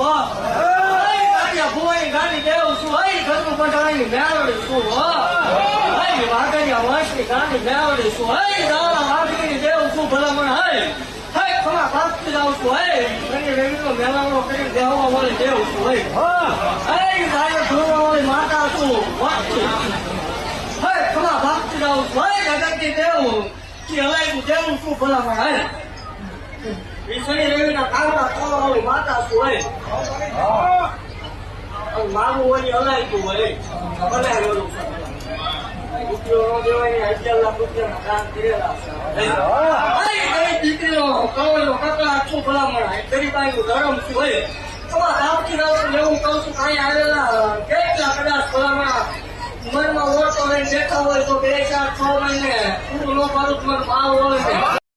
હો ભુવાની ગાડી દેવું છું ઘરનું પટાણી મેળવડી છું હો વાઘરિયા વંશની ગાડી મેળવડી છું દાણા વાઘરી દેવું છું ભલામણ ખમા ભાગતી જાઉં છું રેવીનો મેળાવડો કરી દેવા વાળી દેવું છું ગાય ધોવા વાળી માતા છું ખમા ભાગતી જાઉં છું જગતથી દેવું કે હલાઈ દેવું છું ભલામણ શનિ રવિના કાગડા ખાવા વાળી માતા છું મારું હોય હલાયતું હોય બનાવેલું રૂપિયો ન દેવાય 11 લાખ રૂપિયાના દાન કરેલા છે દીકરીનો કવળનો કકડા છું ભલામણ ગરીબાઈનું ધરમ છું હોય તમારા દાવથી રાવણ એવું કહું છું કાંઈ આવેલા કેટલા કદાચ ભલામણ મનમાં ઓળતો લઈને બેઠા હોય તો 2-4-6 મહિને પૂરું ન કરું મને ભાવ હોય